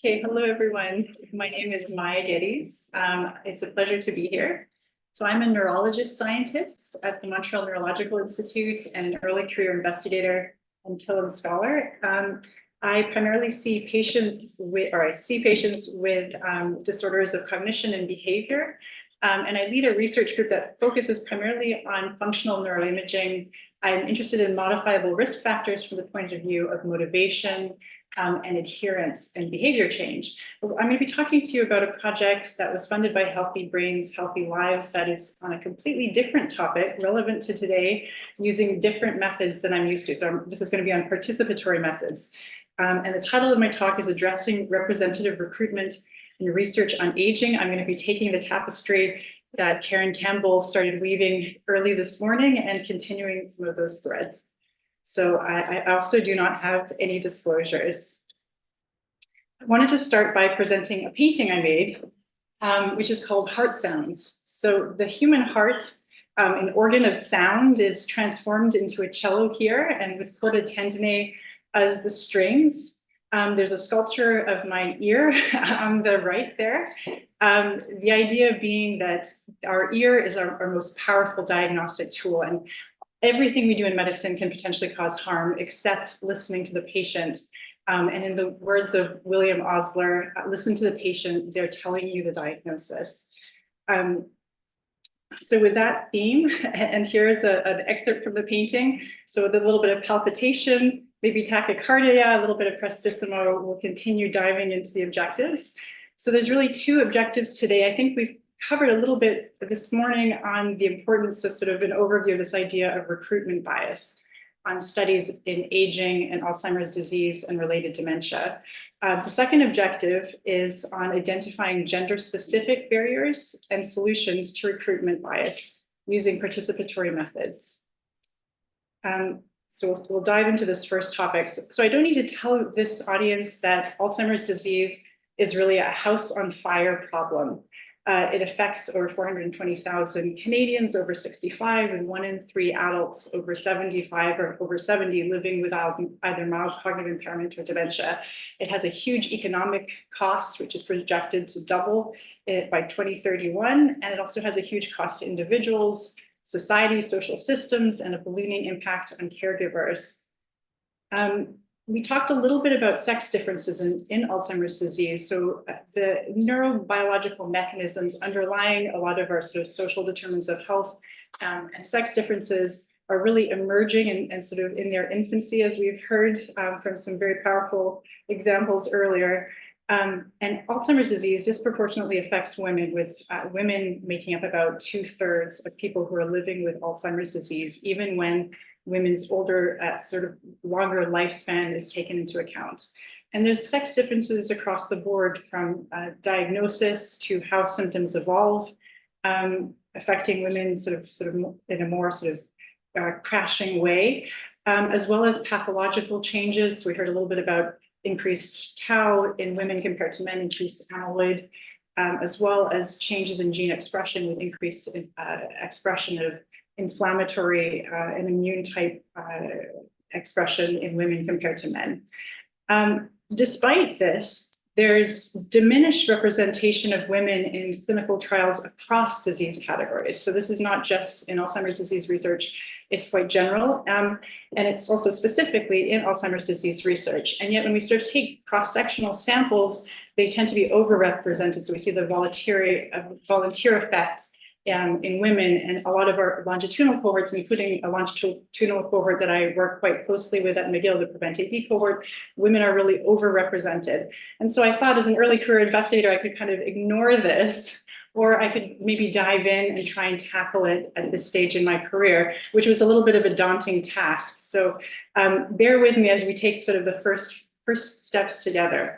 Okay, hello everyone. My name is Maiya Geddes. It's a pleasure to be here. So I'm a neurologist scientist at the Montreal Neurological Institute and an early career investigator and Killam scholar. I primarily see patients with, disorders of cognition and behavior. And I lead a research group that focuses primarily on functional neuroimaging. I'm interested in modifiable risk factors from the point of view of motivation, and adherence and behavior change. I'm going to be talking to you about a project that was funded by Healthy Brains, Healthy Lives that is on a completely different topic, relevant to today, using different methods than I'm used to. So this is going to be on participatory methods. And the title of my talk is Addressing Representative Recruitment in Research on Aging. I'm going to be taking the tapestry that Karen Campbell started weaving early this morning and continuing some of those threads. So I also do not have any disclosures. I wanted to start by presenting a painting I made, which is called Heart Sounds. So the human heart, an organ of sound, is transformed into a cello here, and with chorda tendineae as the strings. There's a sculpture of my ear on the right there. The idea being that our ear is our most powerful diagnostic tool, and everything we do in medicine can potentially cause harm except listening to the patient. And in the words of William Osler, listen to the patient, they're telling you the diagnosis. So with that theme, and here's an excerpt from the painting. So with a little bit of palpitation, maybe tachycardia, a little bit of prestissimo, we'll continue diving into the objectives. So there's really two objectives today. I think we've covered a little bit this morning on the importance of sort of an overview of this idea of recruitment bias on studies in aging and Alzheimer's disease and related dementia. The second objective is on identifying gender-specific barriers and solutions to recruitment bias using participatory methods. So we'll dive into this first topic. So I don't need to tell this audience that Alzheimer's disease is really a house on fire problem. It affects over 420,000 Canadians over 65, and 1 in 3 adults over 75 or over 70 living with either mild cognitive impairment or dementia. It has a huge economic cost, which is projected to double it by 2031. And it also has a huge cost to individuals, society, social systems, and a ballooning impact on caregivers. We talked a little bit about sex differences in Alzheimer's disease. So the neurobiological mechanisms underlying a lot of our sort of social determinants of health and sex differences are really emerging and sort of in their infancy, as we've heard from some very powerful examples earlier. And Alzheimer's disease disproportionately affects women, with women making up about 2/3 of people who are living with Alzheimer's disease, even when women's older, sort of longer lifespan is taken into account. And there's sex differences across the board, from diagnosis to how symptoms evolve, affecting women sort of in a more sort of crashing way, as well as pathological changes. So we heard a little bit about increased tau in women compared to men, increased amyloid, as well as changes in gene expression with increased expression of inflammatory and immune type expression in women compared to men. Despite this, there's diminished representation of women in clinical trials across disease categories. So this is not just in Alzheimer's disease research, it's quite general, and it's also specifically in Alzheimer's disease research. And yet when we sort of take cross-sectional samples, they tend to be overrepresented. So we see the volunteer effect in women, and a lot of our longitudinal cohorts, including a longitudinal cohort that I work quite closely with at McGill, the Prevent AD cohort, women are really overrepresented. And so I thought, as an early career investigator, I could kind of ignore this, or I could maybe dive in and try and tackle it at this stage in my career, which was a little bit of a daunting task. So bear with me as we take sort of the first steps together.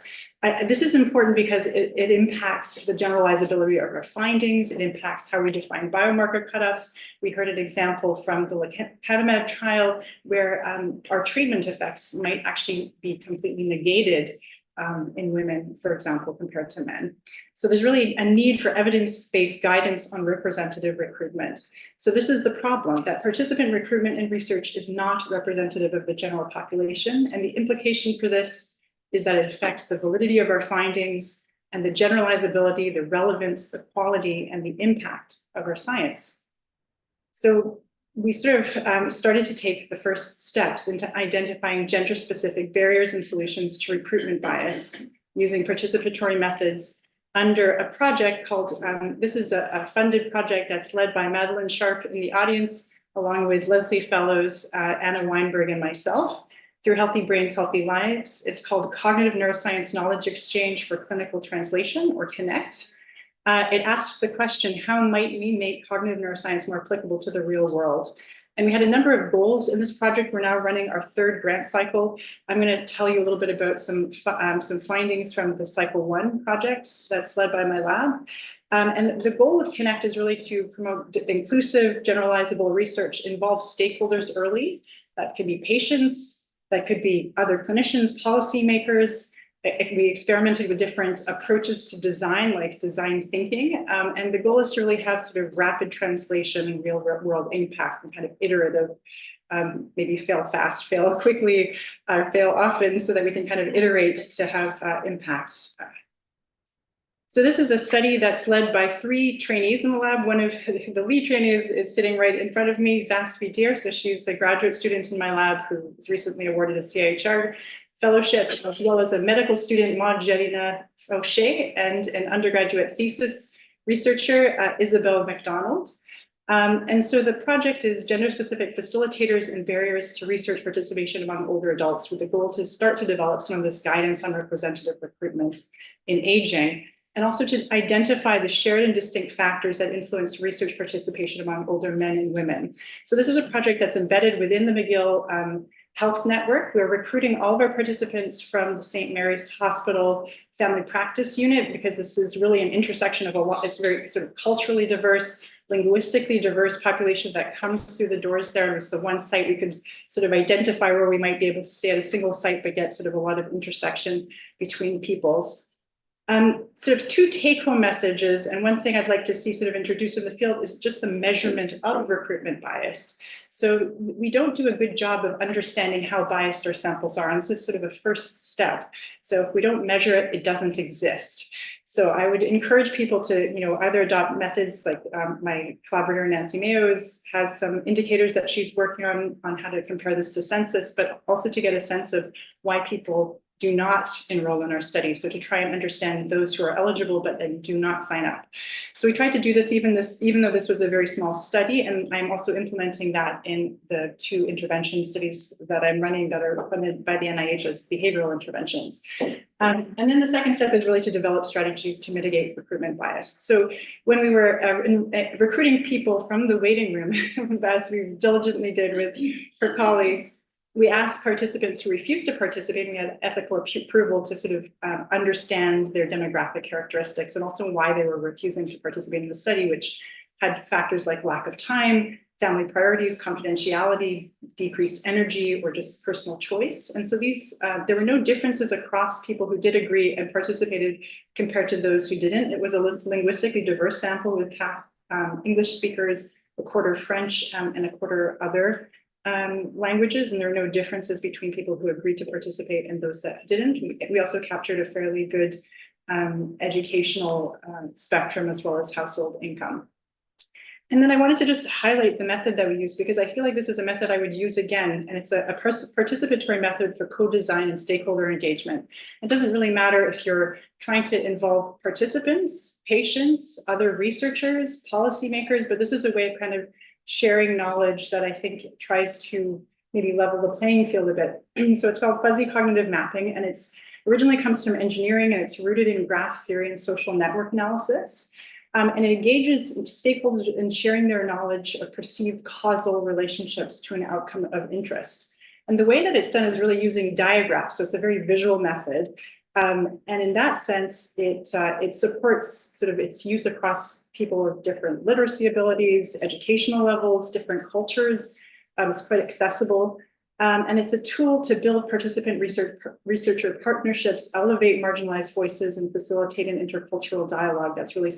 This is important because it impacts the generalizability of our findings. It impacts how we define biomarker cutoffs. We heard an example from the lecanemab trial where our treatment effects might actually be completely negated in women, for example, compared to men. So there's really a need for evidence-based guidance on representative recruitment. So this is the problem, that participant recruitment in research is not representative of the general population, and the implication for this is that it affects the validity of our findings and the generalizability, the relevance, the quality, and the impact of our science. So we sort of started to take the first steps into identifying gender-specific barriers and solutions to recruitment bias using participatory methods under a project called, this is a funded project that's led by Madeline Sharp in the audience, along with Leslie Fellows, Anna Weinberg, and myself, through Healthy Brains, Healthy Lives. It's called Cognitive Neuroscience Knowledge Exchange for Clinical Translation, or CONNECT. It asks the question, how might we make cognitive neuroscience more applicable to the real world? And we had a number of goals in this project. We're now running our third grant cycle. I'm going to tell you a little bit about some findings from the Cycle 1 project that's led by my lab. And the goal of CONNECT is really to promote inclusive, generalizable research, involve stakeholders early. That could be patients, that could be other clinicians, policymakers. We experimented with different approaches to design, like design thinking. And the goal is to really have sort of rapid translation and real world impact and kind of iterative, maybe fail fast, fail quickly, fail often, so that we can kind of iterate to have impact. So this is a study that's led by 3 trainees in the lab. One of the lead trainees is sitting right in front of me, Vasvi Deer. So she's a graduate student in my lab who was recently awarded a CIHR fellowship, as well as a medical student, Maude O'Shea, and an undergraduate thesis researcher, Isabel McDonald. And so the project is gender-specific facilitators and barriers to research participation among older adults, with the goal to start to develop some of this guidance on representative recruitment in aging, and also to identify the shared and distinct factors that influence research participation among older men and women. So this is a project that's embedded within the McGill Health Network. We're recruiting all of our participants from the St. Mary's Hospital Family Practice Unit, because this is really an intersection of a lot, it's very sort of culturally diverse, linguistically diverse population that comes through the doors there. And it's the one site we could sort of identify where we might be able to stay at a single site, but get sort of a lot of intersection between peoples. Sort of 2 take-home messages, and one thing I'd like to see sort of introduced in the field is just the measurement of recruitment bias. So we don't do a good job of understanding how biased our samples are, and this is sort of a first step. So if we don't measure it, it doesn't exist. So I would encourage people to, either adopt methods like my collaborator Nancy Mayo has some indicators that she's working on how to compare this to census, but also to get a sense of why people do not enroll in our study. So to try and understand those who are eligible, but then do not sign up. So we tried to do this, even though this was a very small study, and I'm also implementing that in the 2 intervention studies that I'm running that are funded by the NIH as behavioral interventions. And then the second step is really to develop strategies to mitigate recruitment bias. So when we were recruiting people from the waiting room, as we diligently did with her colleagues, we asked participants who refused to participate, and we had ethical approval to sort of understand their demographic characteristics and also why they were refusing to participate in the study, which had factors like lack of time, family priorities, confidentiality, decreased energy, or just personal choice. And so there were no differences across people who did agree and participated compared to those who didn't. It was a linguistically diverse sample with half English speakers, a quarter French, and a quarter other languages, and there are no differences between people who agreed to participate and those that didn't. We also captured a fairly good educational spectrum, as well as household income. And then I wanted to just highlight the method that we use, because I feel like this is a method I would use again, and it's a participatory method for co-design and stakeholder engagement. It doesn't really matter if you're trying to involve participants, patients, other researchers, policymakers, but this is a way of kind of sharing knowledge that I think tries to maybe level the playing field a bit. So it's called fuzzy cognitive mapping, and it's originally comes from engineering, and it's rooted in graph theory and social network analysis. And it engages stakeholders in sharing their knowledge of perceived causal relationships to an outcome of interest. And the way that it's done is really using diagraphs, so it's a very visual method. And in that sense, it supports sort of its use across people with different literacy abilities, educational levels, different cultures. It's quite accessible. And it's a tool to build participant researcher partnerships, elevate marginalized voices, and facilitate an intercultural dialogue that's really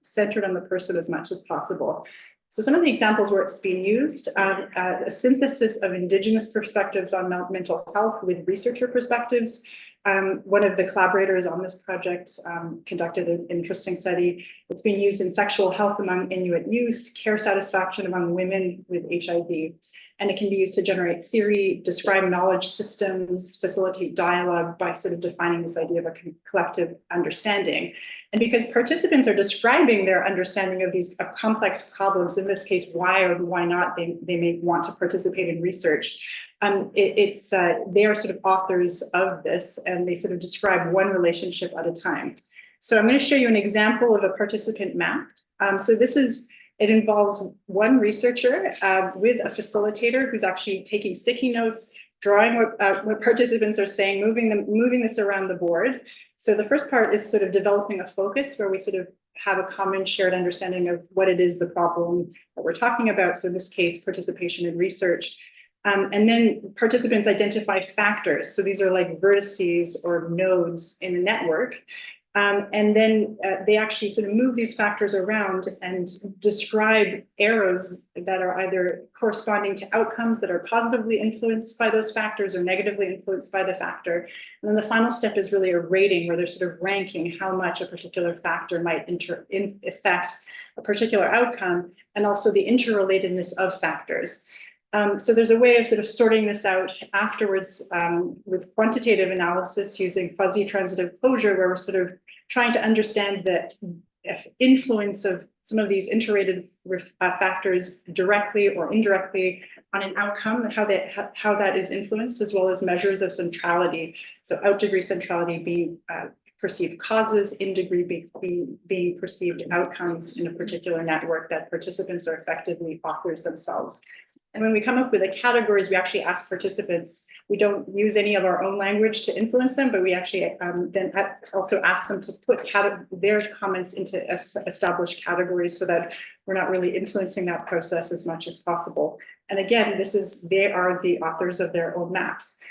centered on the person as much as possible. So some of the examples where it's being used, a synthesis of Indigenous perspectives on mental health with researcher perspectives, One of the collaborators on this project conducted an interesting study. It's being used in sexual health among Inuit youth, care satisfaction among women with HIV, and it can be used to generate theory, describe knowledge systems, facilitate dialogue by sort of defining this idea of a collective understanding. And because participants are describing their understanding of these complex problems, in this case, why or why not they may want to participate in research, they are sort of authors of this, and they sort of describe one relationship at a time. So I'm going to show you an example of a participant map. It involves one researcher with a facilitator who's actually taking sticky notes, drawing what participants are saying, moving this around the board. So the first part is sort of developing a focus where we sort of have a common shared understanding of what it is the problem that we're talking about. So in this case, participation in research. And then participants identify factors. So these are like vertices or nodes in a network. And then they actually sort of move these factors around and describe arrows that are either corresponding to outcomes that are positively influenced by those factors or negatively influenced by the factor. And then the final step is really a rating, where they're sort of ranking how much a particular factor might affect a particular outcome, and also the interrelatedness of factors. So there's a way of sort of sorting this out afterwards with quantitative analysis using fuzzy transitive closure, where we're sort of trying to understand the influence of some of these interrelated factors directly or indirectly on an outcome, and how that is influenced, as well as measures of centrality. So out degree centrality being perceived causes, in degree being perceived outcomes in a particular network that participants are effectively authors themselves. And when we come up with the categories, we actually ask participants, we don't use any of our own language to influence them, but we actually then also ask them to put their comments into established categories so that we're not really influencing that process as much as possible. And again, they are the authors of their own maps.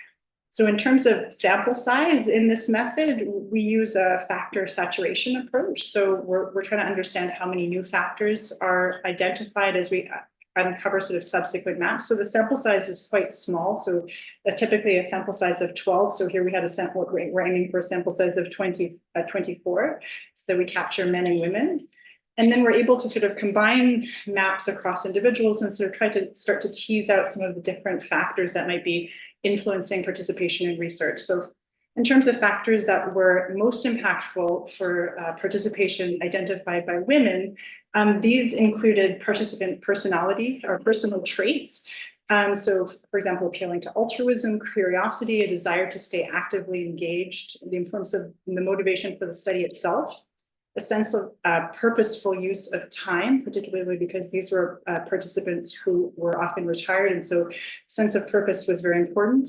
So in terms of sample size in this method, we use a factor saturation approach. So we're trying to understand how many new factors are identified as we uncover sort of subsequent maps. So the sample size is quite small. So that's typically a sample size of 12. So here we had a sample, we're aiming for a sample size of 24, so that we capture men and women. And then we're able to sort of combine maps across individuals and sort of try to start to tease out some of the different factors that might be influencing participation in research. So in terms of factors that were most impactful for participation identified by women, these included participant personality or personal traits. So, for example, appealing to altruism, curiosity, a desire to stay actively engaged, the influence of the motivation for the study itself, a sense of purposeful use of time, particularly because these were participants who were often retired, and so sense of purpose was very important.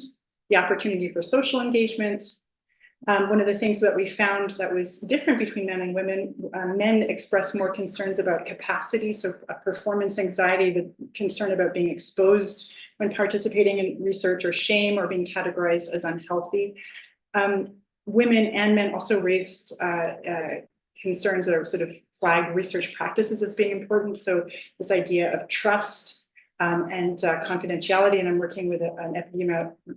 The opportunity for social engagement. One of the things that we found that was different between men and women, men expressed more concerns about capacity, so performance anxiety, the concern about being exposed when participating in research, or shame, or being categorized as unhealthy. Women and men also raised concerns or sort of flagged research practices as being important. So this idea of trust and confidentiality, and I'm working with an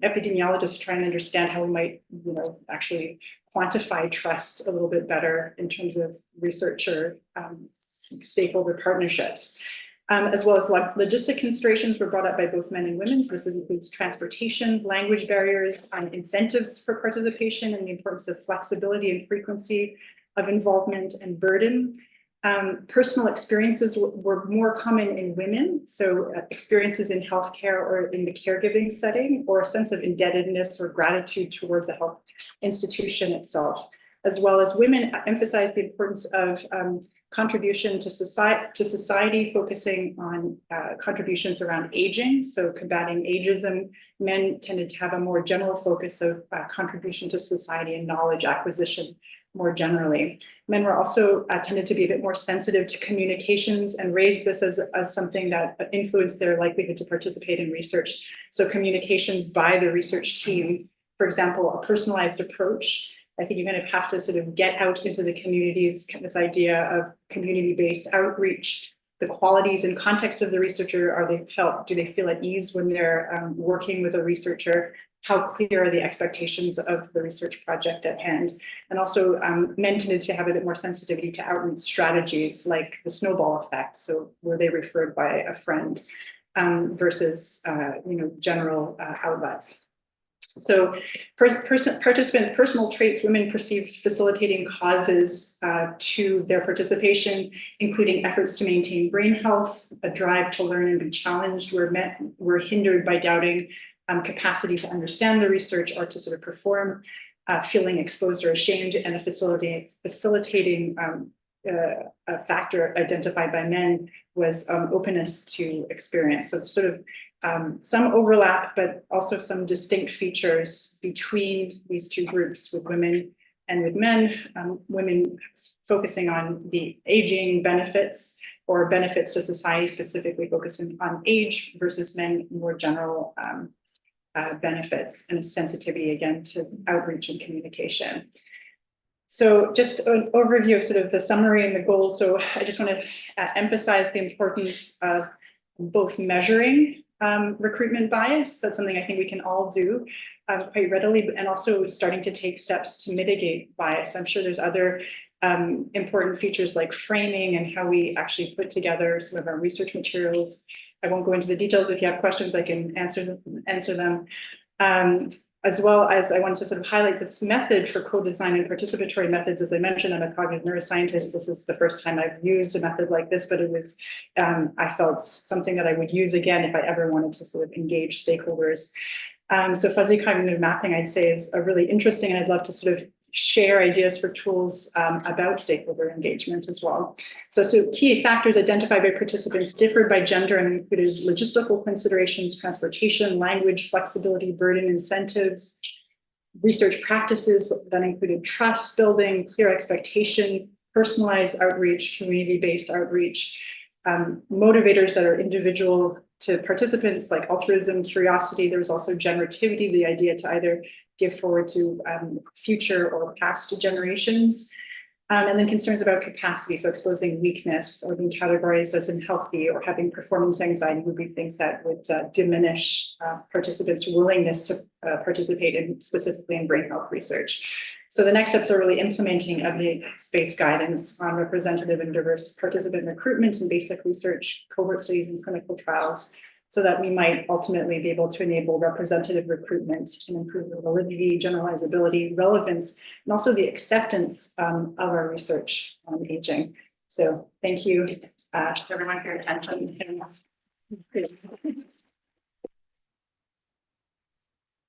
epidemiologist to try and understand how we might, actually quantify trust a little bit better in terms of researcher stakeholder partnerships. As well as logistic considerations were brought up by both men and women. So this includes transportation, language barriers, incentives for participation, and the importance of flexibility and frequency of involvement and burden. Personal experiences were more common in women, so experiences in healthcare or in the caregiving setting, or a sense of indebtedness or gratitude towards the health institution itself, as well as women emphasized the importance of contribution to society, focusing on contributions around aging, so combating ageism. Men tended to have a more general focus of contribution to society and knowledge acquisition more generally. Men were also tended to be a bit more sensitive to communications and raised this as something that influenced their likelihood to participate in research. So communications by the research team, for example, a personalized approach. I think you're going to have to sort of get out into the communities, this idea of community-based outreach, the qualities and context of the researcher. Do they feel at ease when they're working with a researcher? how clear are the expectations of the research project at hand. And also men tended to have a bit more sensitivity to outreach strategies like the snowball effect. So were they referred by a friend versus general outlets. So participant personal traits, women perceived facilitating causes to their participation, including efforts to maintain brain health, a drive to learn and be challenged, were hindered by doubting capacity to understand the research or to sort of perform, feeling exposed or ashamed, and a facilitating a factor identified by men was openness to experience. So it's sort of some overlap, but also some distinct features between these two groups with women and with men. Women focusing on the aging benefits or benefits to society, specifically focusing on age, versus men more general benefits and sensitivity again to outreach and communication. So just an overview of sort of the summary and the goals. So I just want to emphasize the importance of both measuring recruitment bias. That's something I think we can all do quite readily, and also starting to take steps to mitigate bias. I'm sure there's other important features like framing and how we actually put together some of our research materials. I won't go into the details. If you have questions, I can answer them. As well as I wanted to sort of highlight this method for co-design and participatory methods. As I mentioned, I'm a cognitive neuroscientist. This is the first time I've used a method like this, but it was, I felt something that I would use again if I ever wanted to sort of engage stakeholders. So fuzzy cognitive mapping, I'd say, is a really interesting, and I'd love to sort of share ideas for tools about stakeholder engagement as well. So key factors identified by participants differed by gender and included logistical considerations, transportation, language, flexibility, burden, incentives, research practices that included trust building, clear expectation, personalized outreach, community-based outreach, motivators that are individual to participants like altruism, curiosity. There was also generativity, the idea to either give forward to future or past generations. And then concerns about capacity, so exposing weakness or being categorized as unhealthy or having performance anxiety would be things that would diminish participants' willingness to participate specifically in brain health research. So the next steps are really implementing evidence-based guidance on representative and diverse participant recruitment in basic research, cohort studies, and clinical trials, so that we might ultimately be able to enable representative recruitment and improve the validity, generalizability, relevance, and also the acceptance of our research on aging. So thank you to everyone for your attention.